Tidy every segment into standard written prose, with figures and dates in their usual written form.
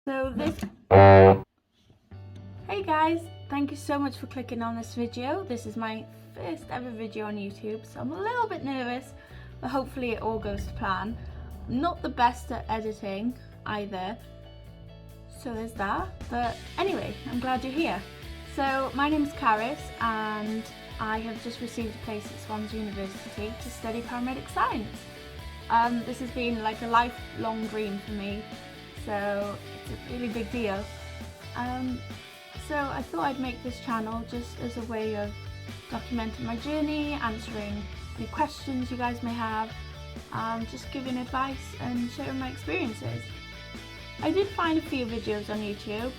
Hey guys, thank you so much for clicking on this video. This is my first ever video on YouTube, so I'm a little bit nervous, but hopefully it all goes to plan. I'm not the best at editing either, so there's that. But anyway, I'm glad you're here. So my name is Caris and I have just received a place at Swansea University to study Paramedic Science. This has been like a lifelong dream for me, so it's a really big deal. So I thought I'd make this channel just as a way of documenting my journey, answering any questions you guys may have, just giving advice and sharing my experiences. I did find a few videos on YouTube,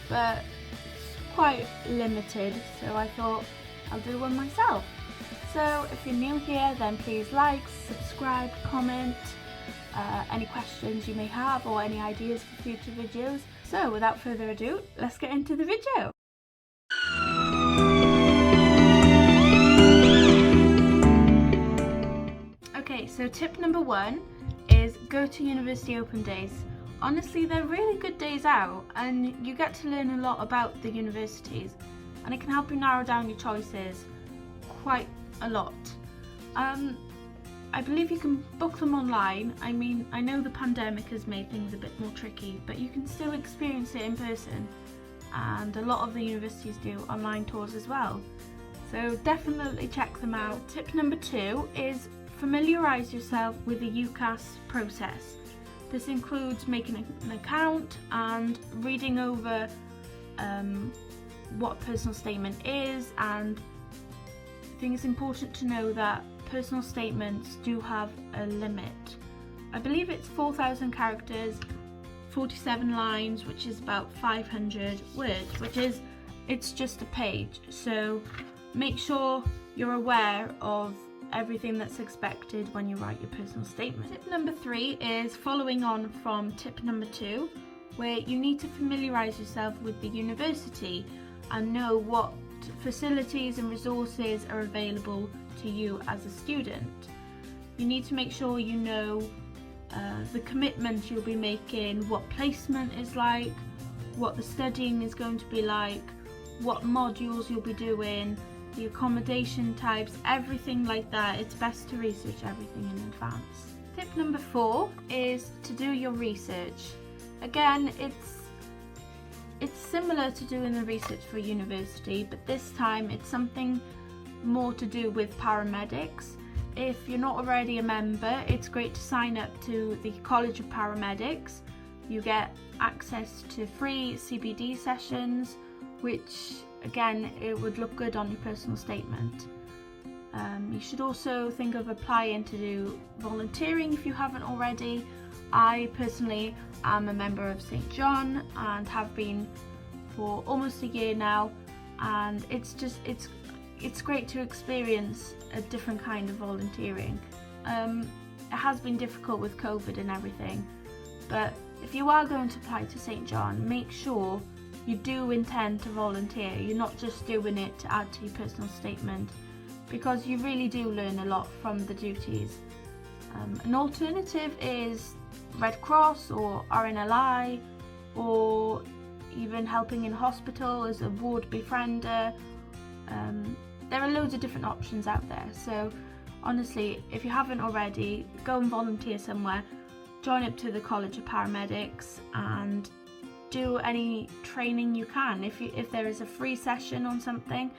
but it's quite limited, so I thought I'll do one myself. So if you're new here, then please like, subscribe, comment, any questions you may have or any ideas for future videos. So without further ado, let's get into the video. Okay, so tip number 1 is go to university open days. Honestly, they're really good days out and you get to learn a lot about the universities and it can help you narrow down your choices quite a lot. I believe you can book them online. I mean, I know the pandemic has made things a bit more tricky, but you can still experience it in person, and a lot of the universities do online tours as well. So definitely check them out. Tip number 2 is familiarise yourself with the Ucas process. This includes making an account and reading over what a personal statement is, and I think it's important to know that personal statements do have a limit. I believe it's 4,000 characters, 47 lines, which is about 500 words, it's just a page. So make sure you're aware of everything that's expected when you write your personal statement. Tip number 3 is following on from tip number 2, where you need to familiarise yourself with the university and know what facilities and resources are available to you as a student. You need to make sure you know the commitment you'll be making, what placement is like, what the studying is going to be like, what modules you'll be doing, the accommodation types, everything like that. It's best to research everything in advance. Tip number 4 is to do your research. Again, it's similar to doing the research for university, but this time it's something more to do with paramedics. If you're not already a member, it's great to sign up to the College of Paramedics. You get access to free CPD sessions, which again, it would look good on your personal statement. You should also think of applying to do volunteering if you haven't already. I personally am a member of St. John and have been for almost a year now, and it's great to experience a different kind of volunteering. It has been difficult with COVID and everything, but if you are going to apply to St. John, make sure you do intend to volunteer. You're not just doing it to add to your personal statement, because you really do learn a lot from the duties. An alternative is Red Cross or RNLI, or even helping in hospital as a ward befriender. There are loads of different options out there, so honestly, if you haven't already, go and volunteer somewhere. Join up to the College of Paramedics and do any training you can. If there is a free session on something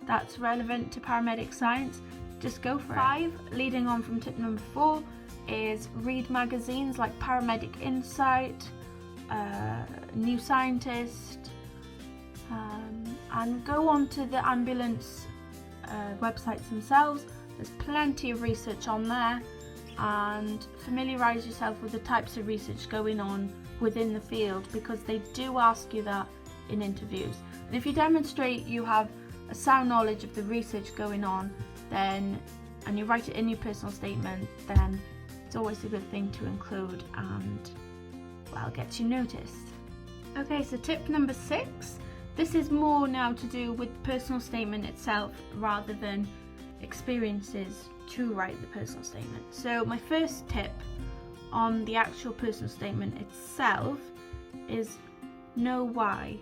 that's relevant to paramedic science, just go for it. 5, leading on from tip number 4, is read magazines like Paramedic Insight, New Scientist, and go on to the ambulance websites themselves. There's plenty of research on there, and familiarise yourself with the types of research going on within the field, because they do ask you that in interviews. And if you demonstrate you have a sound knowledge of the research going on, then, and you write it in your personal statement, then it's always a good thing to include, and well, gets you noticed. Okay, so tip number 6. This is more now to do with the personal statement itself rather than experiences to write the personal statement. So my first tip on the actual personal statement itself is know why.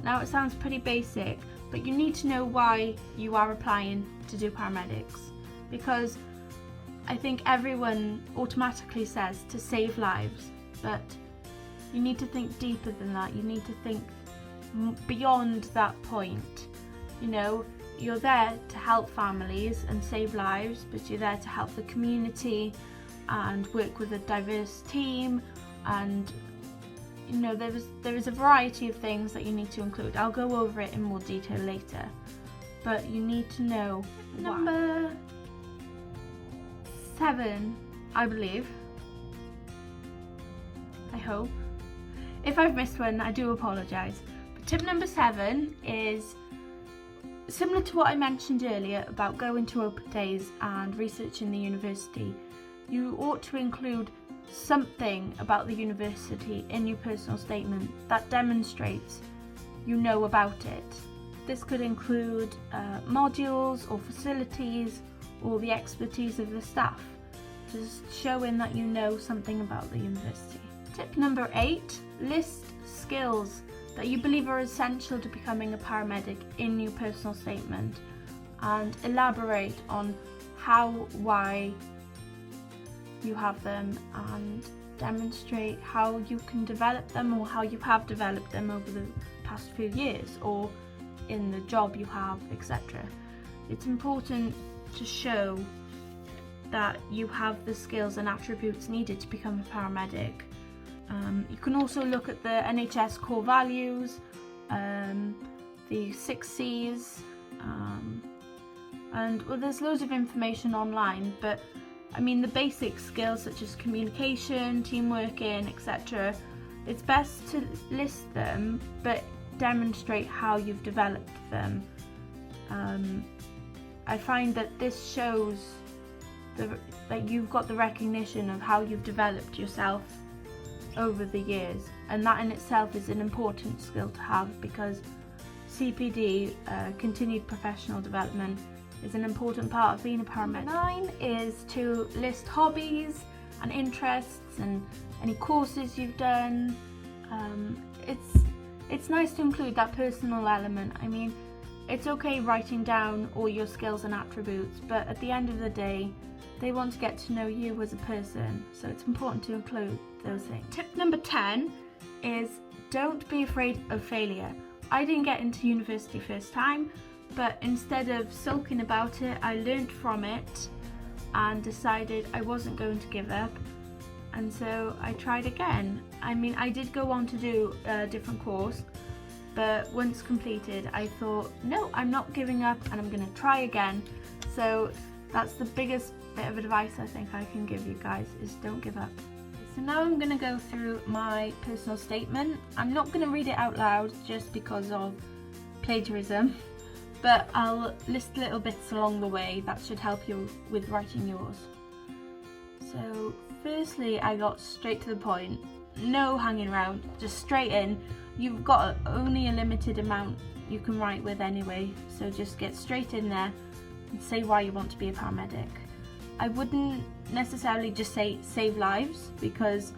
Now it sounds pretty basic, but you need to know why you are applying to do paramedics, because I think everyone automatically says to save lives, but you need to think deeper than that. You need to think beyond that point. You know, you're there to help families and save lives, but you're there to help the community and work with a diverse team, and you know, there is a variety of things that you need to include. I'll go over it in more detail later, but you need to know why. Number 7, I believe. I hope. If I've missed one, I do apologise. But tip number 7 is similar to what I mentioned earlier about going to open days and researching the university. You ought to include something about the university in your personal statement that demonstrates you know about it. This could include modules or facilities or the expertise of the staff, just showing that you know something about the university. Tip number 8, list skills that you believe are essential to becoming a paramedic in your personal statement, and elaborate on how, why you have them, and demonstrate how you can develop them or how you have developed them over the past few years or in the job you have, etc. It's important to show that you have the skills and attributes needed to become a paramedic. You can also look at the NHS core values, the 6 C's, and well, there's loads of information online, but I mean the basic skills such as communication, team working, etc. It's best to list them but demonstrate how you've developed them. I find that this shows that you've got the recognition of how you've developed yourself over the years, and that in itself is an important skill to have, because CPD, continued professional development, is an important part of being a paramedic. 9 is to list hobbies and interests and any courses you've done. It's nice to include that personal element. I mean, it's okay writing down all your skills and attributes, but at the end of the day, they want to get to know you as a person, so it's important to include those things. Tip number 10 is don't be afraid of failure. I didn't get into university first time, but instead of sulking about it, I learnt from it and decided I wasn't going to give up, and so I tried again. I mean, I did go on to do a different course, but once completed I thought, no, I'm not giving up and I'm going to try again. So that's the biggest bit of advice I think I can give you guys, is don't give up. So now I'm going to go through my personal statement. I'm not going to read it out loud just because of plagiarism, but I'll list little bits along the way that should help you with writing yours. So firstly, I got straight to the point, no hanging around, just straight in. You've got only a limited amount you can write with anyway, so just get straight in there and say why you want to be a paramedic. I wouldn't necessarily just say save lives, because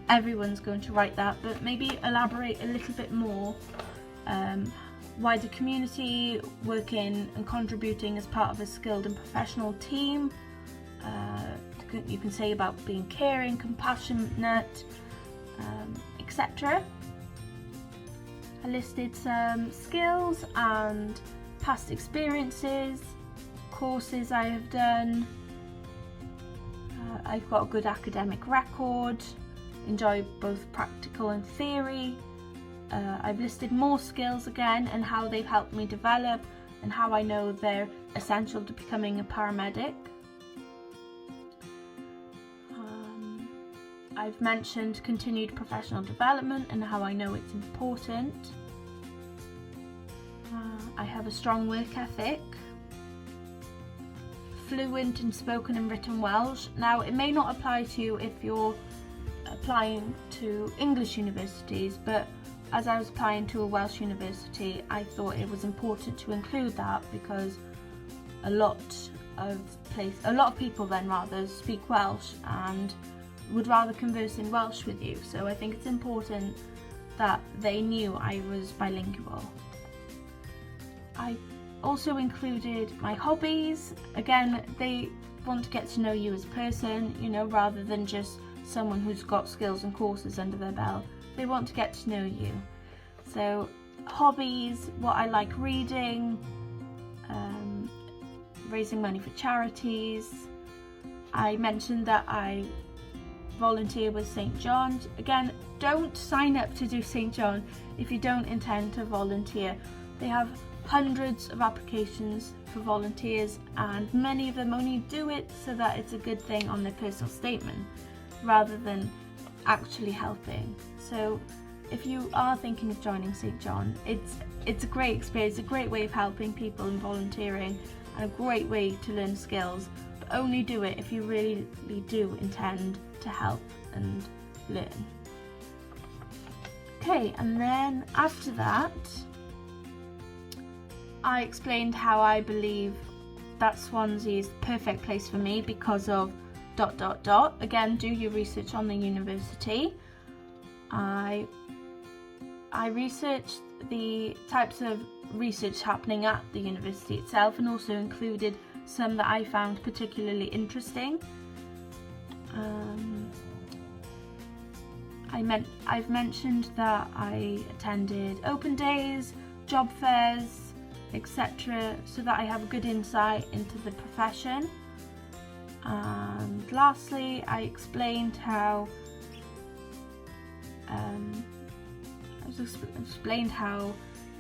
everyone's going to write that, but maybe elaborate a little bit more. Wider community, working and contributing as part of a skilled and professional team. You can say about being caring, compassionate, etc. I listed some skills and past experiences, courses I have done. I've got a good academic record, enjoy both practical and theory. I've listed more skills again and how they've helped me develop and how I know they're essential to becoming a paramedic. I've mentioned continued professional development and how I know it's important. I have a strong work ethic. Fluent in spoken and written Welsh. Now, it may not apply to you if you're applying to English universities, but as I was applying to a Welsh university, I thought it was important to include that, because a lot of people then rather speak Welsh and would rather converse in Welsh with you. So I think it's important that they knew I was bilingual. I also included my hobbies. Again, they want to get to know you as a person, you know, rather than just someone who's got skills and courses under their belt. They want to get to know you. So hobbies, what I like reading, raising money for charities. I mentioned that I volunteer with St. John's. Again, don't sign up to do St. John if you don't intend to volunteer. They have hundreds of applications for volunteers, and many of them only do it so that it's a good thing on their personal statement rather than actually helping. So if you are thinking of joining St. John, it's a great experience, a great way of helping people and volunteering, and a great way to learn skills, but only do it if you really do intend to help and learn. Okay, and then after that, I explained how I believe that Swansea is the perfect place for me because of ... Again, do your research on the university. I researched the types of research happening at the university itself, and also included some that I found particularly interesting. I've mentioned that I attended open days, job fairs, etc., so that I have a good insight into the profession. And lastly, I explained how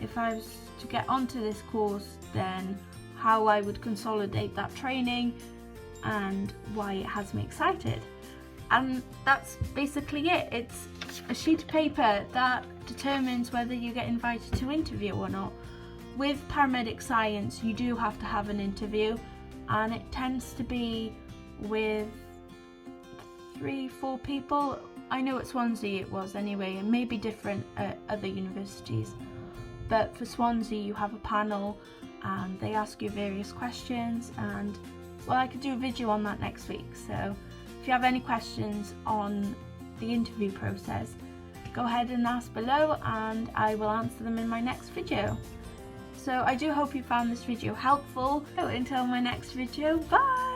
if I was to get onto this course, then how I would consolidate that training and why it has me excited. And that's basically it. It's a sheet of paper that determines whether you get invited to interview or not. With Paramedic Science, you do have to have an interview, and it tends to be with 3-4 people. I know at Swansea it was anyway, and maybe different at other universities. But for Swansea, you have a panel and they ask you various questions, and well, I could do a video on that next week. So if you have any questions on the interview process, go ahead and ask below and I will answer them in my next video. So I do hope you found this video helpful. So until my next video, bye!